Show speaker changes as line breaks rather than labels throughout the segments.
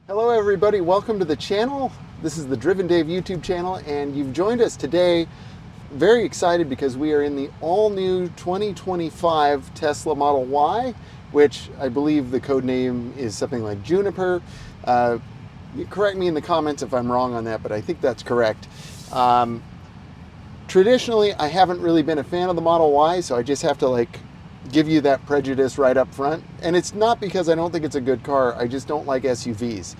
Hello everybody, welcome to the channel. This is the Driven Dave YouTube channel and you've joined us today. Very excited because we are in the all-new 2025 Tesla Model Y, which I believe the code name is something like Juniper. Correct me in the comments if I'm wrong on that, but I think that's correct. Traditionally, I haven't really been a fan of the Model Y, so I just have to give you that prejudice right up front. And it's not because I don't think it's a good car, I just don't like SUVs,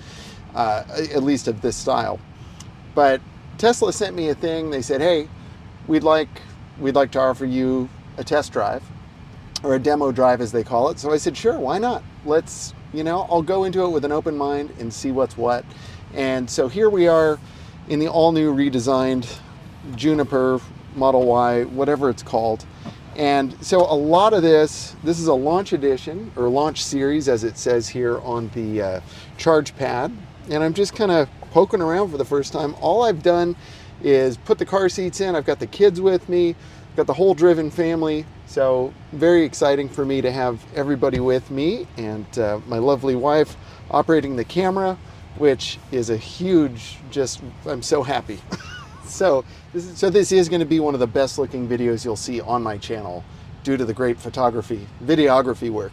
at least of this style. But Tesla sent me a thing. They said, hey, we'd like to offer you a test drive, or a demo drive as they call it. So I said, sure, why not? Let's, I'll go into it with an open mind and see what's what. And so here we are in the all new redesigned Juniper Model Y, whatever it's called. And so a lot of this is a launch edition, or launch series as it says here on the charge pad. And I'm just kind of poking around for the first time. All I've done is put the car seats in. I've got the kids with me, got the whole Driven family. So very exciting for me to have everybody with me, and my lovely wife operating the camera, which is a huge, I'm so happy. So this is going to be one of the best looking videos you'll see on my channel due to the great videography work.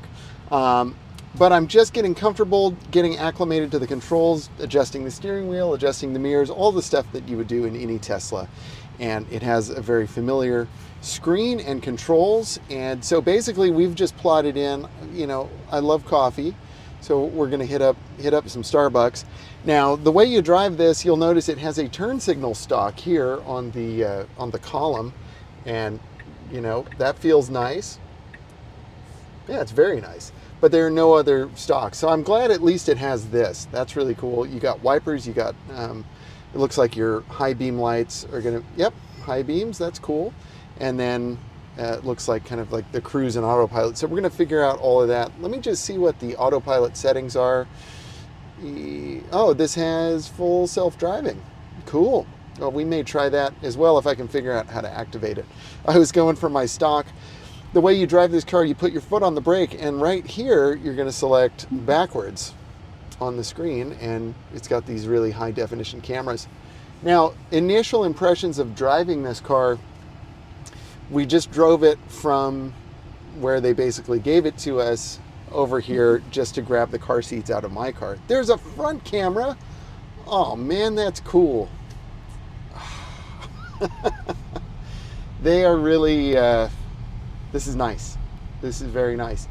But I'm just getting comfortable, getting acclimated to the controls, adjusting the steering wheel, adjusting the mirrors, all the stuff that you would do in any Tesla. And it has a very familiar screen and controls. And so basically we've just plotted in, I love coffee, so we're going to hit up some Starbucks. Now, the way you drive this, you'll notice it has a turn signal stalk here on the column, and that feels nice. Yeah, it's very nice. But there are no other stocks, so I'm glad at least it has this. That's really cool. You got wipers. You got it looks like your high beam lights are gonna. Yep, high beams. That's cool. And then it looks like kind of like the cruise and autopilot. So we're going to figure out all of that. Let me just see what the autopilot settings are. Oh, this has full self-driving. Cool. Well, we may try that as well if I can figure out how to activate it. I was going for my stock. The way you drive this car, you put your foot on the brake, and right here, you're going to select backwards on the screen, and it's got these really high definition cameras. Now, initial impressions of driving this car, we just drove it from where they basically gave it to us over here just to grab the car seats out of my car. There's a front camera. Oh man, that's cool. They are really, this is nice. This is very nice.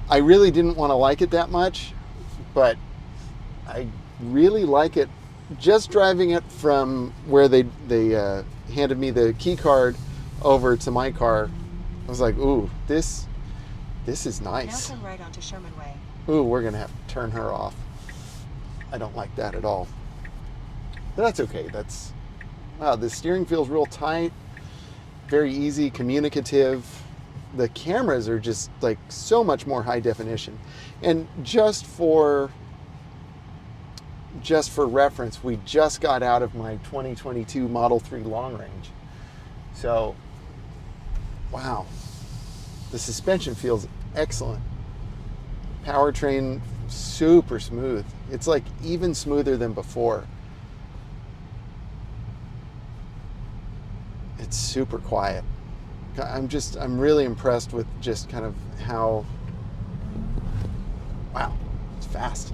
I really didn't want to like it that much, but I really like it. Just driving it from where they handed me the key card over to my car, I was like, ooh, this is nice.
Now turn right onto Sherman Way.
Ooh, we're gonna have to turn her off. I don't like that at all. But that's okay. Wow, the steering feels real tight, very easy, communicative. The cameras are just like so much more high definition. And just for reference, we just got out of my 2022 Model 3 long range. So, wow, the suspension feels excellent. Powertrain, super smooth. It's like even smoother than before. It's super quiet. I'm really impressed with just kind of how, wow, it's fast.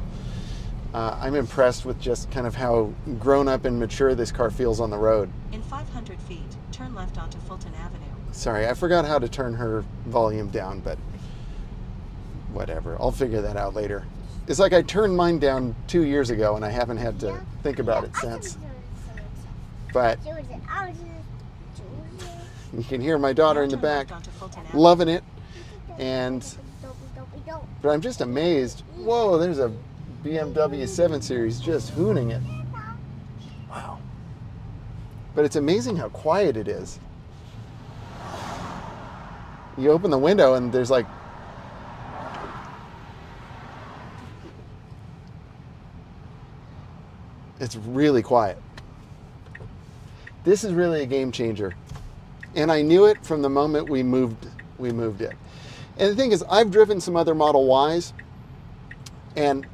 I'm impressed with just kind of how grown up and mature this car feels on the road.
In 500 feet, turn left onto Fulton Avenue.
Sorry, I forgot how to turn her volume down, but whatever. I'll figure that out later. It's like I turned mine down 2 years ago and I haven't had to think about it since. But you can hear my daughter in the back loving it. But I'm just amazed. Whoa, there's a BMW 7 Series just hooning it. Wow. But it's amazing how quiet it is. You open the window and there's like, it's really quiet. This is really a game changer. And I knew it from the moment we moved it. And the thing is, I've driven some other Model Ys, and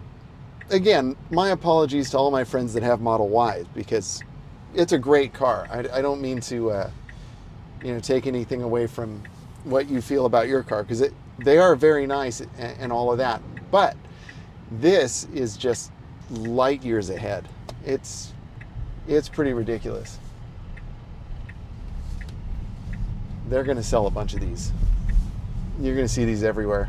again, my apologies to all my friends that have Model Ys, because it's a great car. I don't mean to, take anything away from what you feel about your car, because they are very nice and all of that. But this is just light years ahead. It's pretty ridiculous. They're going to sell a bunch of these. You're going to see these everywhere.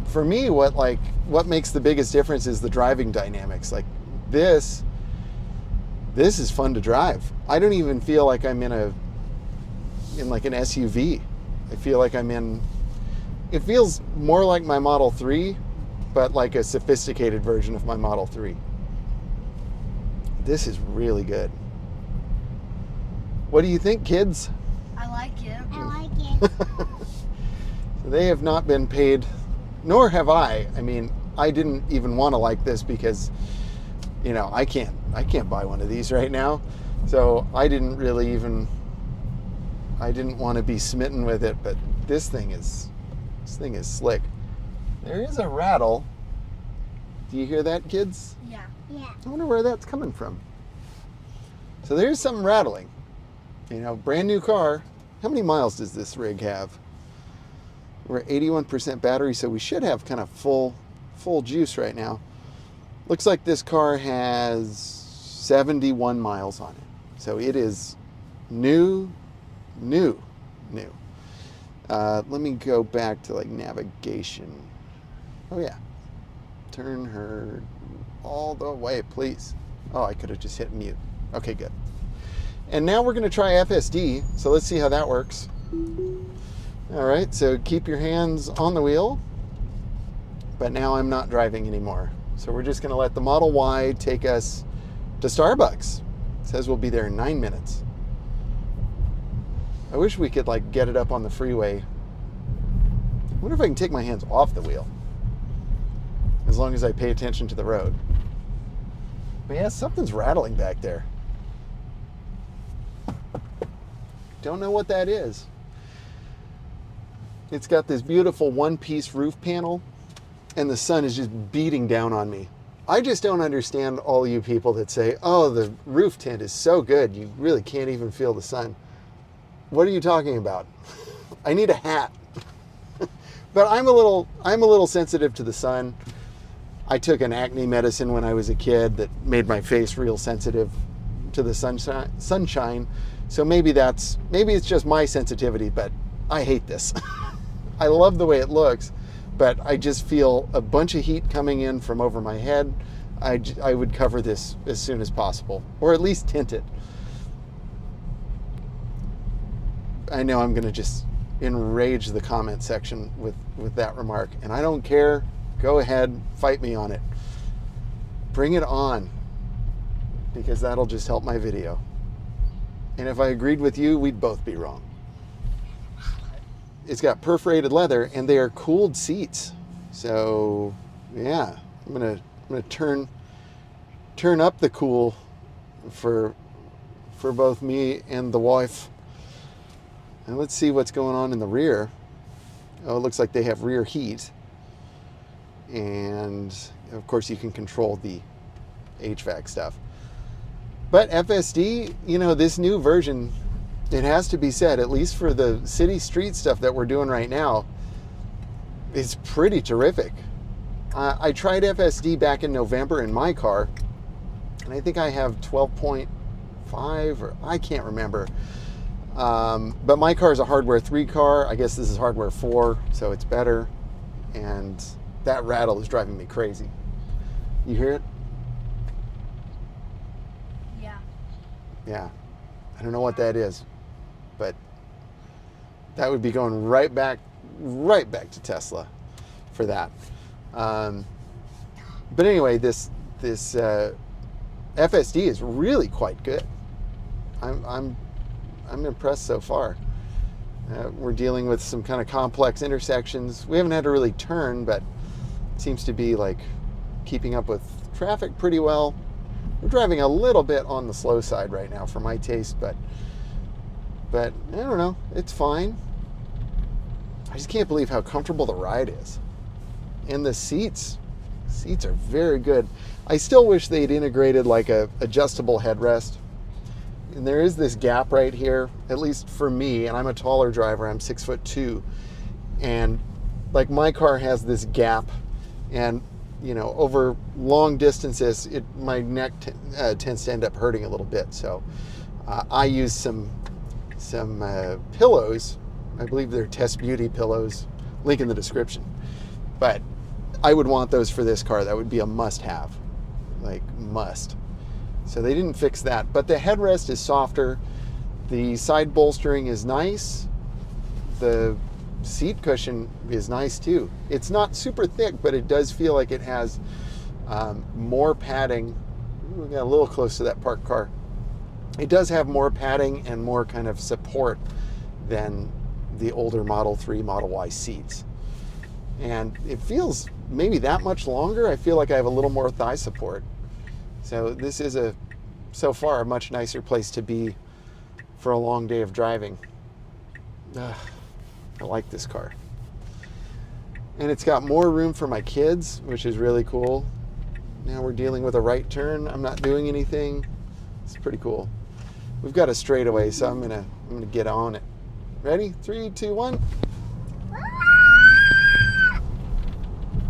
For me, what makes the biggest difference is the driving dynamics. Like this is fun to drive. I don't even feel like I'm in like an SUV. I feel like it feels more like my Model 3, but like a sophisticated version of my Model 3. This is really good. What do you think, kids?
I like it.
I like it.
They have not been paid, nor have I. I mean, I didn't even want to like this because, I can't buy one of these right now. So I didn't want to be smitten with it, but this thing is slick. There is a rattle. Do you hear that, kids?
Yeah.
Yeah.
I wonder where that's coming from. So there's something rattling. Brand new car. How many miles does this rig have? We're at 81% battery, so we should have kind of full juice right now. Looks like this car has 71 miles on it. So it is new. Let me go back to like navigation. Oh yeah. Turn her all the way, please. Oh, I could have just hit mute. Okay, good. And now we're going to try FSD. So let's see how that works. All right, so keep your hands on the wheel. But now I'm not driving anymore. So we're just going to let the Model Y take us to Starbucks. It says we'll be there in 9 minutes. I wish we could get it up on the freeway. I wonder if I can take my hands off the wheel, as long as I pay attention to the road. But yeah, something's rattling back there. Don't know what that is. It's got this beautiful one-piece roof panel, and the sun is just beating down on me. I just don't understand all you people that say, oh, the roof tint is so good, you really can't even feel the sun. What are you talking about? I need a hat. But I'm a little sensitive to the sun. I took an acne medicine when I was a kid that made my face real sensitive to the sunshine. So maybe it's just my sensitivity, but I hate this. I love the way it looks, but I just feel a bunch of heat coming in from over my head. I would cover this as soon as possible, or at least tint it. I know I'm going to just enrage the comment section with that remark, and I don't care. Go ahead, fight me on it. Bring it on, because that'll just help my video. And if I agreed with you, we'd both be wrong. It's got perforated leather, and they are cooled seats. So yeah, I'm gonna turn up the cool for both me and the wife. And let's see what's going on in the rear. Oh, it looks like they have rear heat. And of course you can control the HVAC stuff. But FSD, this new version, it has to be said, at least for the city street stuff that we're doing right now, is pretty terrific. I tried FSD back in November in my car, and I think I have 12.5, or I can't remember. But my car is a hardware 3 car. I guess this is hardware 4, so it's better. And that rattle is driving me crazy. You hear it?
Yeah.
Yeah. I don't know what that is, but that would be going right back to Tesla for that. But anyway, this FSD is really quite good. I'm impressed so far. We're dealing with some kind of complex intersections. We haven't had to really turn, but it seems to be keeping up with traffic pretty well. We're driving a little bit on the slow side right now for my taste, but I don't know, it's fine. I just can't believe how comfortable the ride is. And the seats Seats are very good. I still wish they'd integrated like a adjustable headrest. And there is this gap right here, at least for me, and I'm a taller driver, I'm 6'2", and like my car has this gap, and you know, over long distances, my neck tends to end up hurting a little bit. So I use some pillows. I believe they're Test Beauty pillows. Link in the description. But I would want those for this car. That would be a must-have, like must. So they didn't fix that. But the headrest is softer. The side bolstering is nice. The seat cushion is nice too. It's not super thick, but it does feel like it has more padding. We got a little close to that parked car. It does have more padding and more kind of support than the older Model 3, Model Y seats. And it feels maybe that much longer. I feel like I have a little more thigh support. So this is so far a much nicer place to be for a long day of driving. I like this car. And it's got more room for my kids, which is really cool. Now we're dealing with a right turn. I'm not doing anything. It's pretty cool. We've got a straightaway, so I'm gonna get on it. Ready? 3, 2, 1.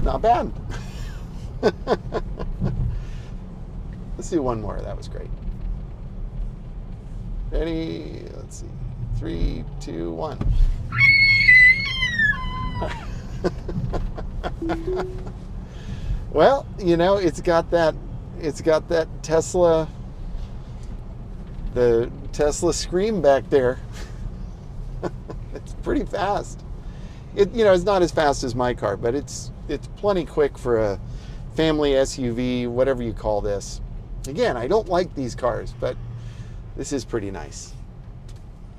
Not bad. Let's do one more. That was great. Ready? Let's see. 3, 2, 1. Well, you know, it's got that Tesla, the Tesla scream back there. It's pretty fast. It's not as fast as my car, but it's plenty quick for a family SUV, whatever you call this. Again, I don't like these cars, but this is pretty nice.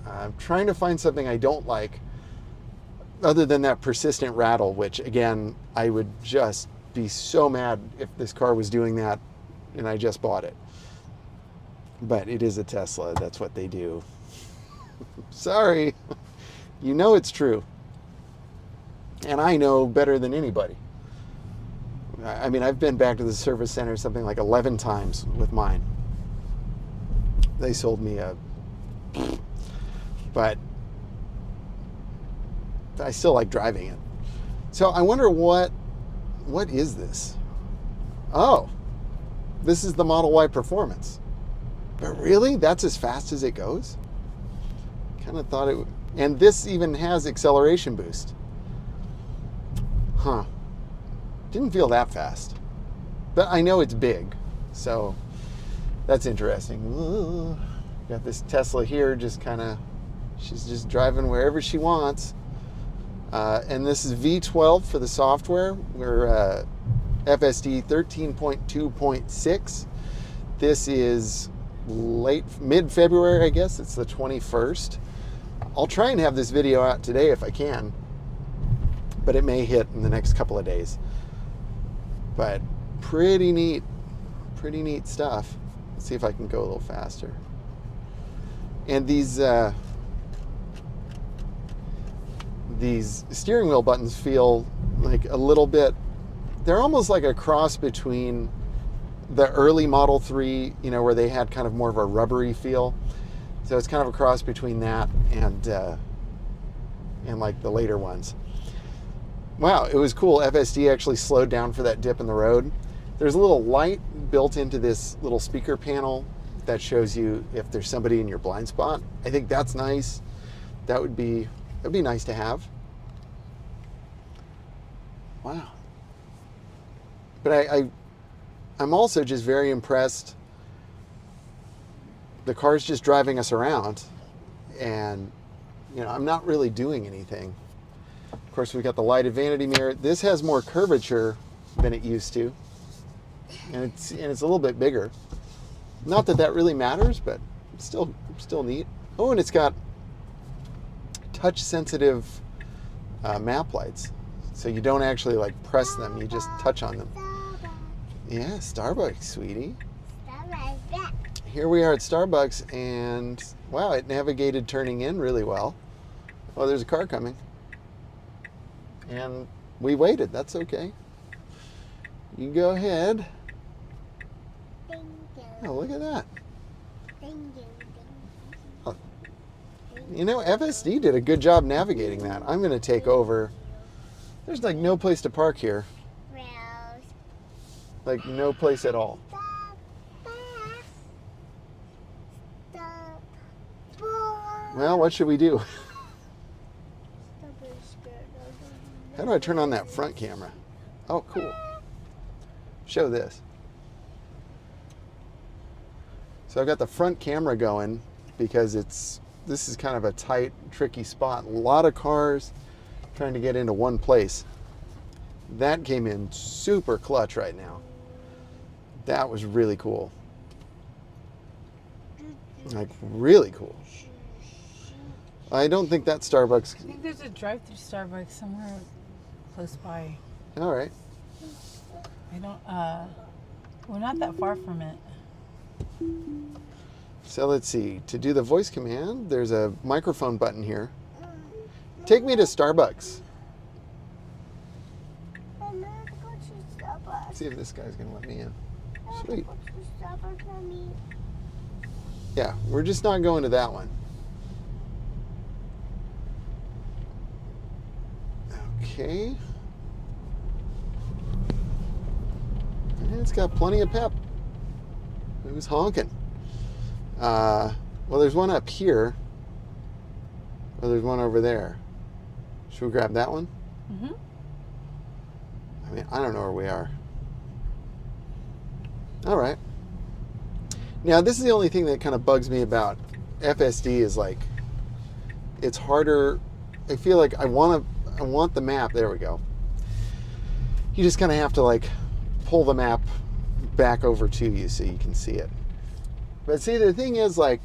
I'm trying to find something I don't like other than that persistent rattle, which again, I would just be so mad if this car was doing that and I just bought it. But it is a Tesla. That's what they do. Sorry. You know it's true. And I know better than anybody. I mean, I've been back to the service center something like 11 times with mine. They sold me a... But I still like driving it. So I wonder what is this? Oh, this is the Model Y Performance. But really? That's as fast as it goes? Kind of thought it would. And this even has acceleration boost. Huh. Didn't feel that fast. But I know it's big, so that's interesting. Ooh, got this Tesla here, just kind of, she's just driving wherever she wants. And this is V12 for the software. We're FSD 13.2.6. This is mid-February, I guess. It's the 21st. I'll try and have this video out today if I can, but it may hit in the next couple of days. But pretty neat stuff. Let's see if I can go a little faster. And these steering wheel buttons feel like a little bit, they're almost like a cross between the early Model 3, where they had kind of more of a rubbery feel. So it's kind of a cross between that and like the later ones. Wow, it was cool. FSD actually slowed down for that dip in the road. There's a little light built into this little speaker panel that shows you if there's somebody in your blind spot. I think that's nice. That'd be nice to have. Wow. But I'm also just very impressed. The car's just driving us around, and I'm not really doing anything. Of course, we've got the lighted vanity mirror. This has more curvature than it used to, and it's a little bit bigger. Not that really matters, but it's still neat. Oh, and it's got touch-sensitive map lights, so you don't actually like press them; you just touch on them. Yeah, Starbucks, sweetie. Here we are at Starbucks, and wow, it navigated turning in really well. Oh, there's a car coming. And we waited, that's okay. You go ahead.
Thank
Oh, look at that.
Thank you.
You know, FSD did a good job navigating that. I'm going to take over. There's like no place to park here. Like no place at all. Well, what should we do? How do I turn on that front camera? Oh, cool. Show this. So I've got the front camera going because this is kind of a tight, tricky spot. A lot of cars trying to get into one place. That came in super clutch right now. That was really cool. Like really cool. I don't think that's Starbucks.
I think there's a drive-through Starbucks somewhere close by.
All right.
I don't. We're not that far from it.
So let's see. To do the voice command, there's a microphone button here. Take me to Starbucks. See if this guy's gonna let me in. Sweet. Yeah, we're just not going to that one. Okay. And it's got plenty of pep. Who's honking? Well, there's one up here. Well, there's one over there. Should we grab that one?
Mm-hmm.
I mean, I don't know where we are. All right. Now, this is the only thing that kind of bugs me about FSD is like, it's harder. I feel like I want the map. There we go. You just kind of have to like pull the map back over to you so you can see it. But see, the thing is like,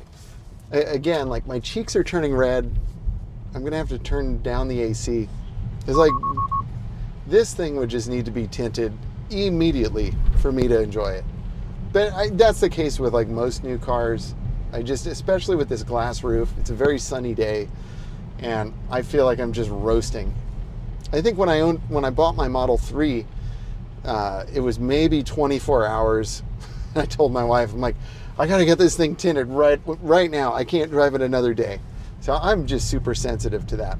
again, like my cheeks are turning red. I'm going to have to turn down the AC. Because like, this thing would just need to be tinted immediately for me to enjoy it. But that's the case with like most new cars. Especially with this glass roof, it's a very sunny day and I feel like I'm just roasting. I think when I bought my Model 3, it was maybe 24 hours. I told my wife, I'm like, I gotta get this thing tinted right now. I can't drive it another day. So I'm just super sensitive to that.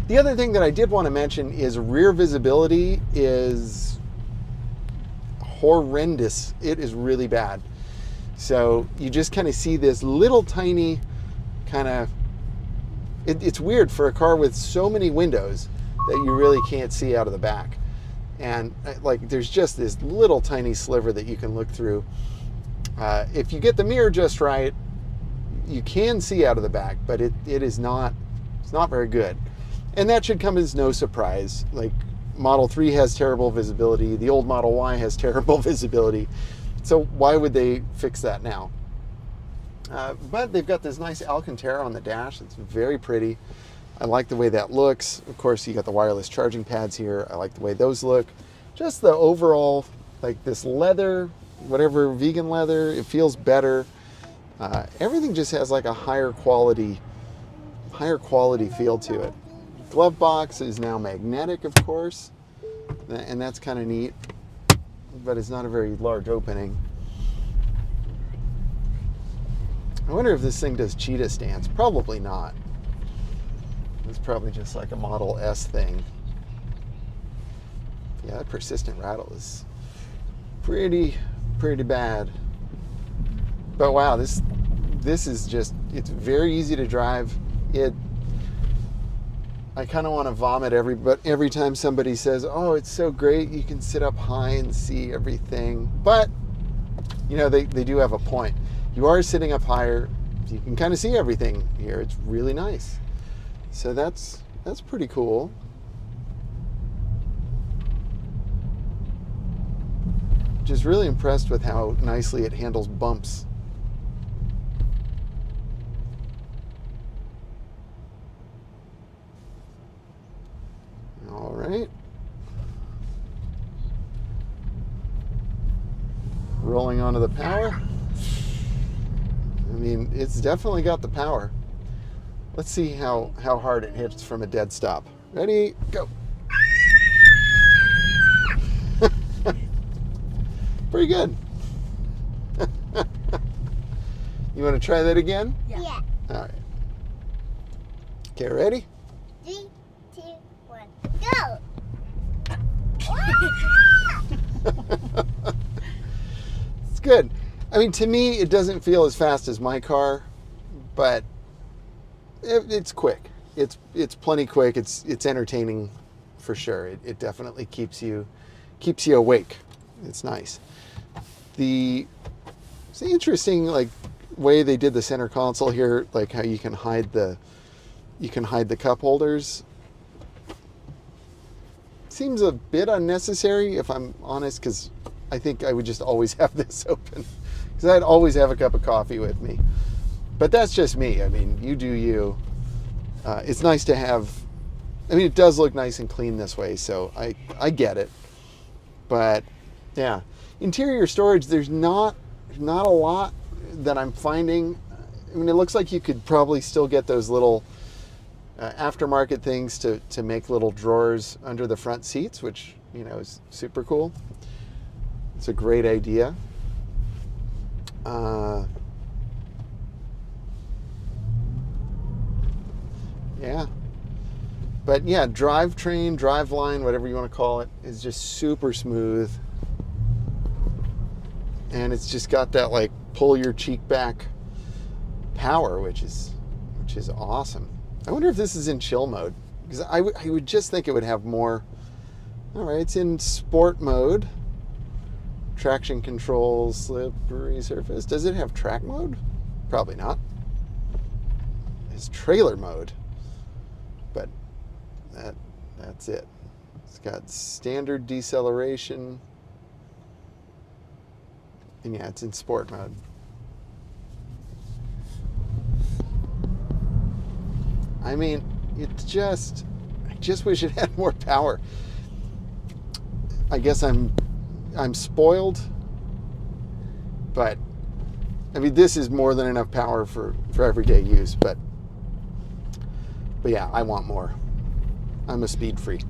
The other thing that I did want to mention is rear visibility is horrendous. It is really bad. So you just kind of see this little tiny kind of, it's weird for a car with so many windows that you really can't see out of the back. And like there's just this little tiny sliver that you can look through. If you get the mirror just right, you can see out of the back, but it's not very good. And that should come as no surprise. Like Model 3 has terrible visibility. The old Model Y has terrible visibility. So why would they fix that now? But they've got this nice Alcantara on the dash. It's very pretty. I like the way that looks. Of course, you got the wireless charging pads here. I like the way those look. Just the overall, like this leather, whatever vegan leather, it feels better. Everything just has like a higher quality feel to it. Glove box is now magnetic, of course, and that's kind of neat, but it's not a very large opening. I wonder if this thing does cheetah stance. Probably not. It's probably just like a Model S thing. Yeah, that persistent rattle is pretty bad. But wow, this is just, it's very easy to drive. I kind of want to vomit every time somebody says, oh, it's so great, you can sit up high and see everything. But, you know, they do have a point. You are sitting up higher, you can kind of see everything here. It's really nice. So that's pretty cool. Just really impressed with how nicely it handles bumps. All right. Rolling onto the power. I mean, it's definitely got the power. Let's see how hard it hits from a dead stop. Ready, go. Pretty good. You want to try that again?
Yeah.
All right. Okay, ready?
3, 2, 1, go!
It's good. I mean, to me, it doesn't feel as fast as my car, but it's quick. It's plenty quick. It's entertaining for sure. It definitely keeps you awake. It's nice. It's the interesting way they did the center console here, like how you can hide the cup holders. Seems a bit unnecessary, if I'm honest, because I think I would just always have this open, because I'd always have a cup of coffee with me. But that's just me. I mean, you do you. It's nice to have. I mean, it does look nice and clean this way, so I get it. But yeah, interior storage. There's not a lot that I'm finding. I mean, it looks like you could probably still get those little aftermarket things to make little drawers under the front seats, which, is super cool. It's a great idea. Yeah. But yeah, drivetrain, driveline, whatever you want to call it, is just super smooth. And it's just got that pull your cheek back power, which is awesome. I wonder if this is in chill mode, because I would just think it would have more. All right, it's in sport mode. Traction control, slippery surface. Does it have track mode? Probably not. It's trailer mode, but that's it. It's got standard deceleration. And yeah, it's in sport mode. I mean, I just wish it had more power. I guess I'm spoiled, but I mean, this is more than enough power for everyday use, but yeah, I want more. I'm a speed freak.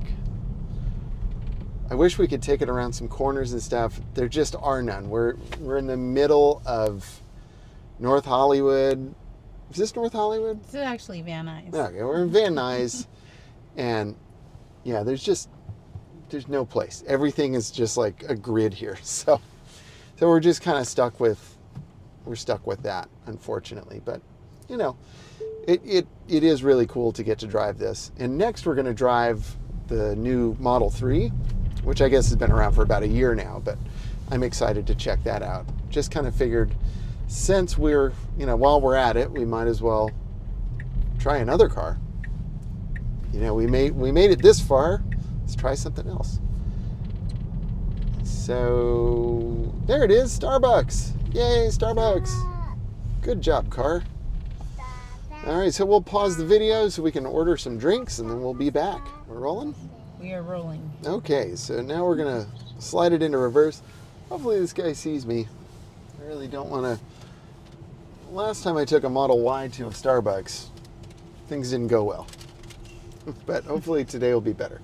I wish we could take it around some corners and stuff. There just are none. We're in the middle of North Hollywood. Is this North Hollywood?
This is actually Van Nuys.
Okay, we're in Van Nuys, and yeah, there's no place. Everything is just like a grid here. So we're just kind of stuck with that, unfortunately. But it is really cool to get to drive this. And next we're going to drive the new Model 3, which I guess has been around for about a year now, but I'm excited to check that out. Just kind of figured, since we're, while we're at it, we might as well try another car. We made it this far. Let's try something else. So there it is, Starbucks. Yay, Starbucks. Good job, car. All right, so we'll pause the video so we can order some drinks, and then we'll be back. We're rolling?
We are rolling.
Okay, so now we're gonna slide it into reverse. Hopefully this guy sees me. I really don't want to. Last time I took a Model Y to a Starbucks, things didn't go well. But hopefully today will be better.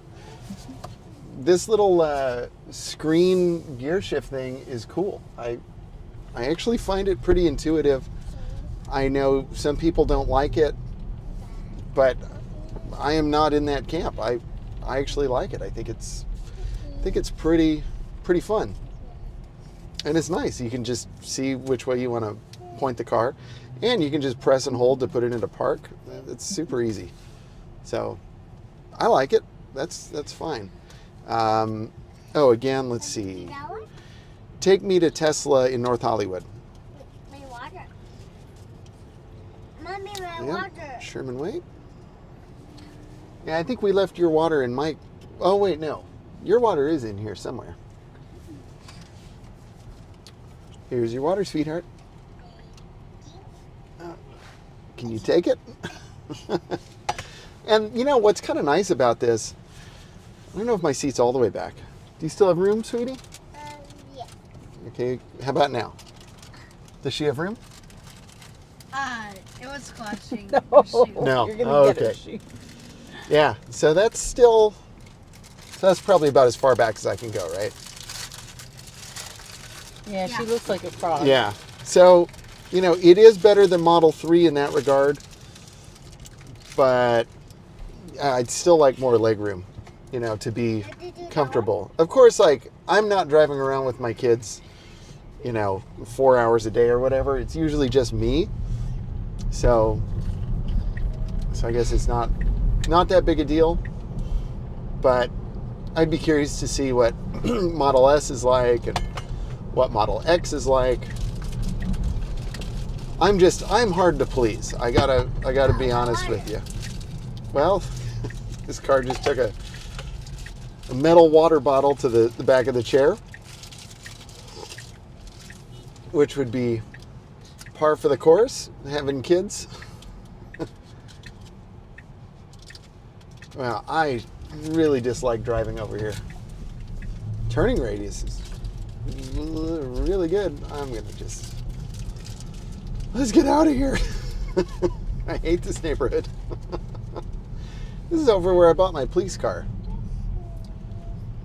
This little screen gear shift thing is cool. I actually find it pretty intuitive. I know some people don't like it, but I am not in that camp. I actually like it. I think it's pretty fun. And it's nice. You can just see which way you want to point the car, and you can just press and hold to put it into park. It's super easy. So I like it. That's fine. Again, let's see. Take me to Tesla in North Hollywood.
My water. Mommy, my
Yeah,
water.
Sherman, wait. Yeah, I think we left your water in my... Oh, wait, no. Your water is in here somewhere. Here's your water, sweetheart. Can you take it? And what's kind of nice about this, I don't know if my seat's all the way back. Do you still have room, sweetie?
Yeah.
Okay, how about now? Does she have room?
It was clutching.
No.
You're gonna
Oh,
get her
okay.
shoe.
Yeah, so that's probably about as far back as I can go, right?
Yeah, she looks like a frog.
Yeah. So, you know, it is better than Model 3 in that regard, but I'd still like more legroom, you know, to be comfortable. Of course, like, I'm not driving around with my kids, you know, 4 hours a day or whatever. It's usually just me. So I guess it's not that big a deal, but I'd be curious to see what Model S is like and what Model X is like. I'm hard to please. I gotta be honest with you. Well, this car just took a metal water bottle to the back of the chair, which would be par for the course, having kids. Well, I really dislike driving over here. Turning radius is really good. Let's get out of here. I hate this neighborhood. This is over where I bought my police car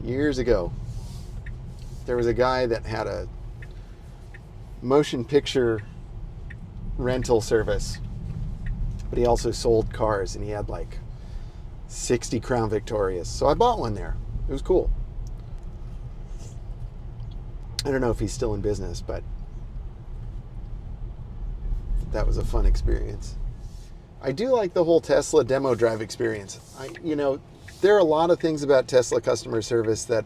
years ago. There was a guy that had a motion picture rental service, but he also sold cars, and he had like 60 Crown Victorias. So I bought one there. It was cool. I don't know if he's still in business, but that was a fun experience. I do like the whole Tesla demo drive experience. There are a lot of things about Tesla customer service that,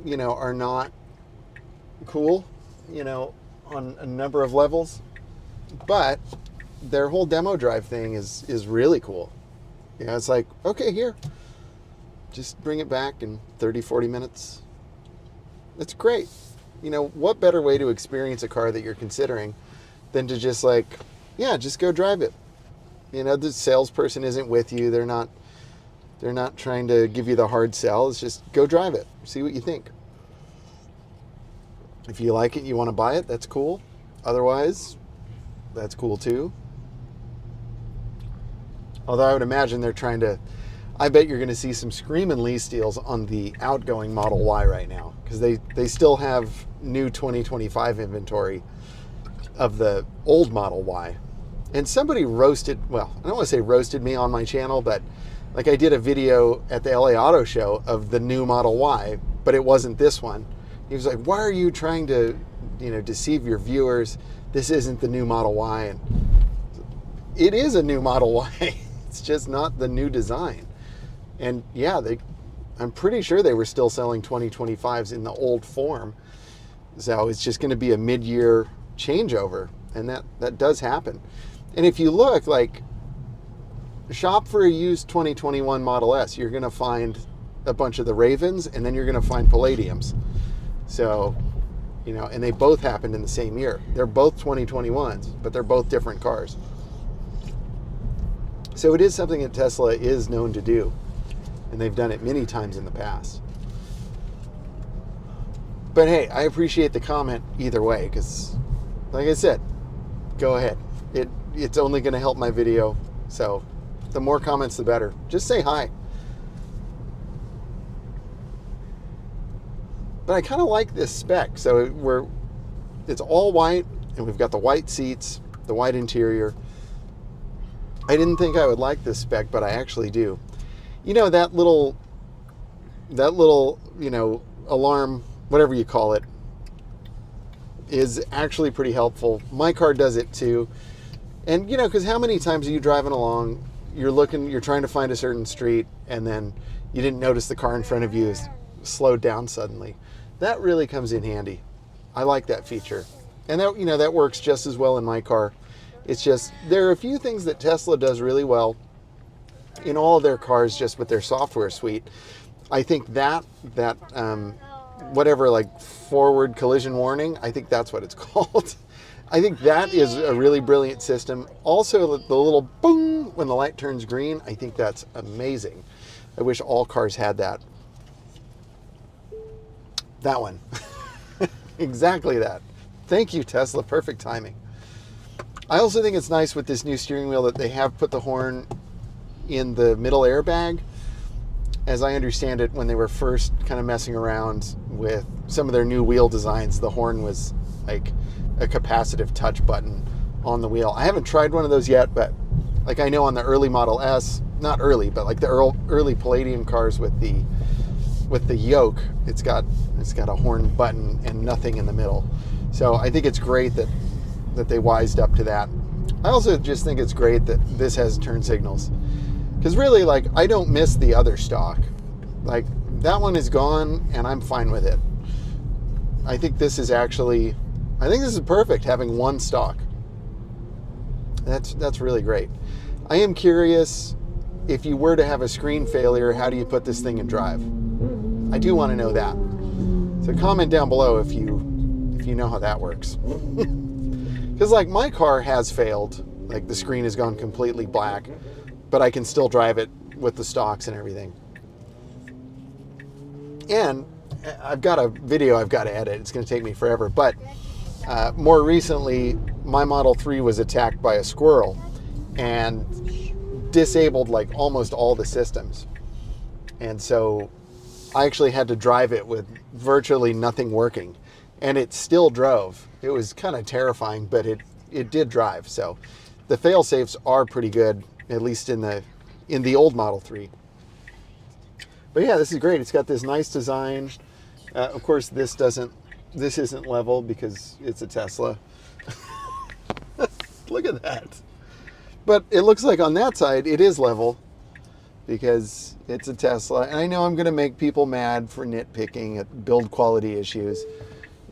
are not cool, on a number of levels. But their whole demo drive thing is really cool. It's like, okay, here, just bring it back in 30, 40 minutes. It's great. What better way to experience a car that you're considering than to just just go drive it. The salesperson isn't with you. They're not trying to give you the hard sell. It's just go drive it. See what you think. If you like it, you want to buy it, that's cool. Otherwise, that's cool too. Although I would imagine I bet you're going to see some screaming lease deals on the outgoing Model Y right now, because they still have new 2025 inventory of the old Model Y. And somebody I don't want to say roasted me on my channel, but I did a video at the LA Auto Show of the new Model Y, but it wasn't this one. He was like, why are you trying to, deceive your viewers? This isn't the new Model Y. And it is a new Model Y. It's just not the new design. And yeah, I'm pretty sure they were still selling 2025s in the old form. So it's just going to be a mid-year changeover. And that does happen. And if you look, shop for a used 2021 Model S, you're going to find a bunch of the Ravens, and then you're going to find Palladiums. So, and they both happened in the same year. They're both 2021s, but they're both different cars. So it is something that Tesla is known to do, and they've done it many times in the past. But hey, I appreciate the comment either way, because like I said, go ahead. It's only going to help my video, so the more comments, the better. Just say hi. But I kind of like this spec. So it's all white, and we've got the white seats, the white interior. I didn't think I would like this spec, but I actually do. That little, alarm, whatever you call it, is actually pretty helpful. My car does it too. And, because how many times are you driving along, you're trying to find a certain street, and then you didn't notice the car in front of you is slowed down suddenly. That really comes in handy. I like that feature. And that works just as well in my car. It's just, there are a few things that Tesla does really well in all of their cars, just with their software suite. I think that forward collision warning, I think that's what it's called. I think that is a really brilliant system. Also, the little boom when the light turns green, I think that's amazing. I wish all cars had that. That one. Exactly that. Thank you, Tesla. Perfect timing. I also think it's nice with this new steering wheel that they have put the horn in the middle airbag. As I understand it, when they were first kind of messing around with some of their new wheel designs, the horn was like a capacitive touch button on the wheel. I haven't tried one of those yet, but like I know on the early Model S, not early, but like the early Palladium cars with the yoke, it's got a horn button and nothing in the middle. So I think it's great that they wised up to that. I also just think it's great that this has turn signals, because really, like, I don't miss the other stock. Like, that one is gone and I'm fine with it. I think this is perfect, having one stock. That's really great. I am curious, if you were to have a screen failure, how do you put this thing in drive? I do want to know that. So comment down below if you know how that works. Because like my car has failed, like the screen has gone completely black, but I can still drive it with the stocks and everything. And I've got a video I've got to edit. It's going to take me forever. But more recently, my Model 3 was attacked by a squirrel and disabled like almost all the systems. And so I actually had to drive it with virtually nothing working. And it still drove. It was kind of terrifying, but it did drive. So the fail-safes are pretty good, at least in the old Model 3. But yeah, this is great. It's got this nice design. Of course, this isn't level because it's a Tesla. Look at that. But it looks like on that side it is level because it's a Tesla. And I know I'm going to make people mad for nitpicking at build quality issues.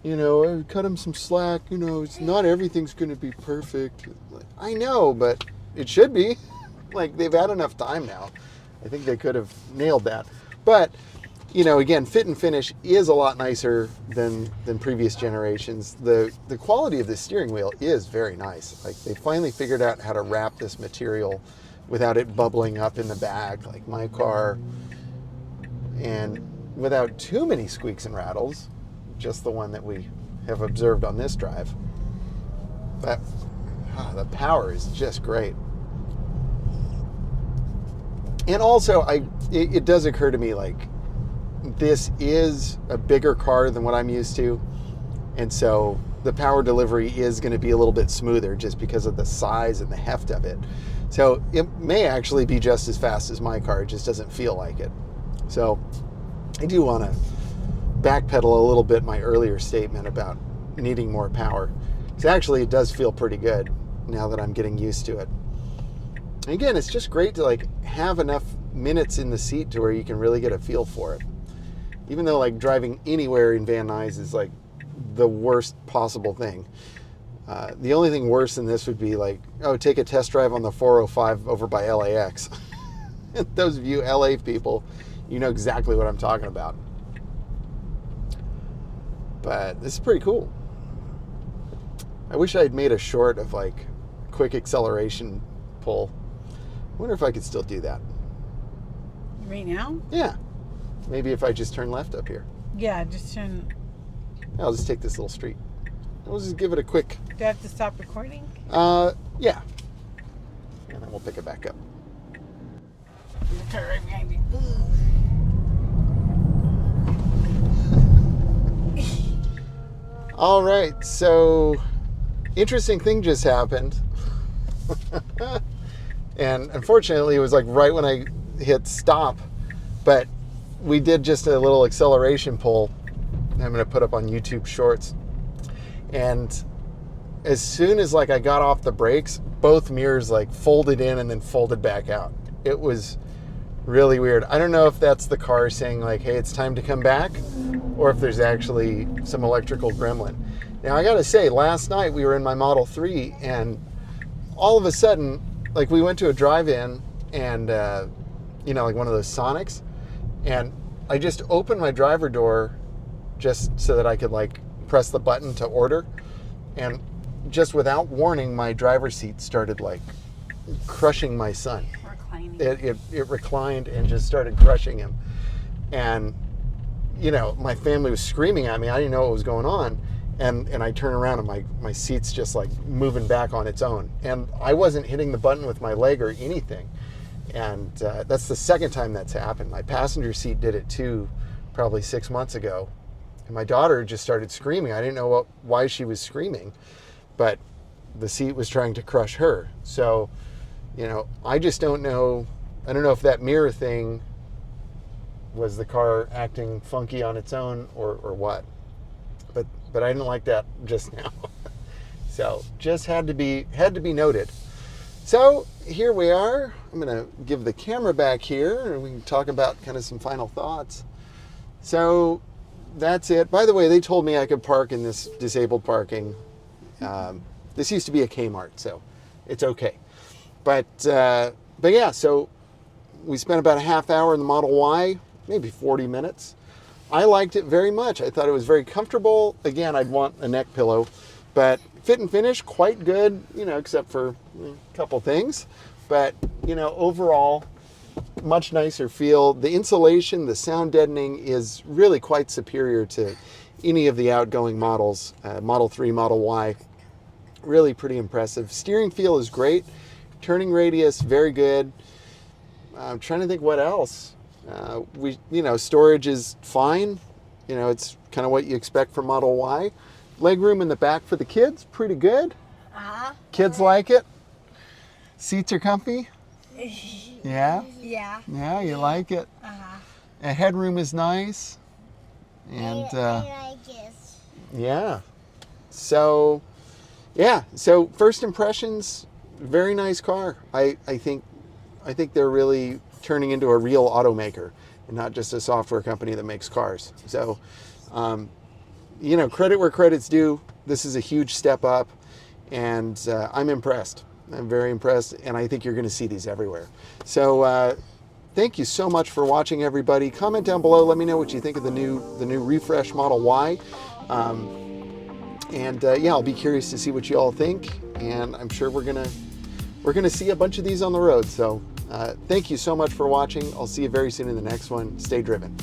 You know, I cut them some slack. You know, it's not everything's going to be perfect. I know, but it should be. Like, they've had enough time now. I think they could have nailed that. But, you know, again, fit and finish is a lot nicer than previous generations. The quality of the steering wheel is very nice. Like, they finally figured out how to wrap this material without it bubbling up in the back like my car, and without too many squeaks and rattles, just the one that we have observed on this drive. But the power is just great. And also, it does occur to me, like, this is a bigger car than what I'm used to. And so the power delivery is going to be a little bit smoother just because of the size and the heft of it. So it may actually be just as fast as my car. It just doesn't feel like it. So I do want to backpedal a little bit my earlier statement about needing more power. Because actually it does feel pretty good now that I'm getting used to it. And again, it's just great to like have enough minutes in the seat to where you can really get a feel for it. Even though like driving anywhere in Van Nuys is like the worst possible thing. The only thing worse than this would be like, oh, take a test drive on the 405 over by LAX. Those of you LA people, you know exactly what I'm talking about. But this is pretty cool. I wish I had made a short of like quick acceleration pull. I wonder if I could still do that.
Right now?
Yeah. Maybe if I just turn left up here.
Yeah, just turn.
I'll just take this little street. We'll just give it a quick...
Do I have to stop recording?
Yeah. And then we'll pick it back up.
Turn right behind me.
All right, so interesting thing just happened. And unfortunately, it was like right when I hit stop, but we did just a little acceleration pull. I'm going to put up on YouTube Shorts. And as soon as like I got off the brakes, both mirrors like folded in and then folded back out. It was really weird. I don't know if that's the car saying like, hey, it's time to come back, or if there's actually some electrical gremlin. Now I gotta say, last night we were in my Model 3 and all of a sudden, like we went to a drive-in and, you know, like one of those Sonics, and I just opened my driver door just so that I could like press the button to order, and just without warning, my driver's seat started like crushing my son.
Reclining.
It reclined and just started crushing him. And, you know, my family was screaming at me. I didn't know what was going on. And I turn around and my seat's just like moving back on its own. And I wasn't hitting the button with my leg or anything. And that's the second time that's happened. My passenger seat did it too, probably 6 months ago. And my daughter just started screaming. I didn't know why she was screaming, but the seat was trying to crush her. So, you know, I just don't know. I don't know if that mirror thing was the car acting funky on its own or what. But I didn't like that just now. So just had to be noted. So here we are. I'm going to give the camera back here and we can talk about kind of some final thoughts. So that's it. By the way, they told me I could park in this disabled parking. This used to be a Kmart, so it's okay. But yeah, so we spent about a half hour in the Model Y, maybe 40 minutes. I liked it very much. I thought it was very comfortable. Again, I'd want a neck pillow, but fit and finish, quite good, you know, except for a couple things. But, you know, overall, much nicer feel. The insulation, the sound deadening is really quite superior to any of the outgoing models, Model 3, Model Y. Really pretty impressive. Steering feel is great. Turning radius, very good. I'm trying to think what else. Storage is fine. You know, it's kind of what you expect from Model Y. Legroom in the back for the kids, pretty good. Kids like it. Seats are comfy. Yeah.
Yeah.
Yeah, you like it. The headroom is nice. And
I like this.
yeah. So first impressions, very nice car. I think they're really turning into a real automaker and not just a software company that makes cars. So, credit where credit's due. This is a huge step up, and I'm impressed. I'm very impressed, and I think you're going to see these everywhere. So, thank you so much for watching, everybody. Comment down below. Let me know what you think of the new refresh Model Y. I'll be curious to see what you all think, and I'm sure we're gonna see a bunch of these on the road. So thank you so much for watching. I'll see you very soon in the next one. Stay driven.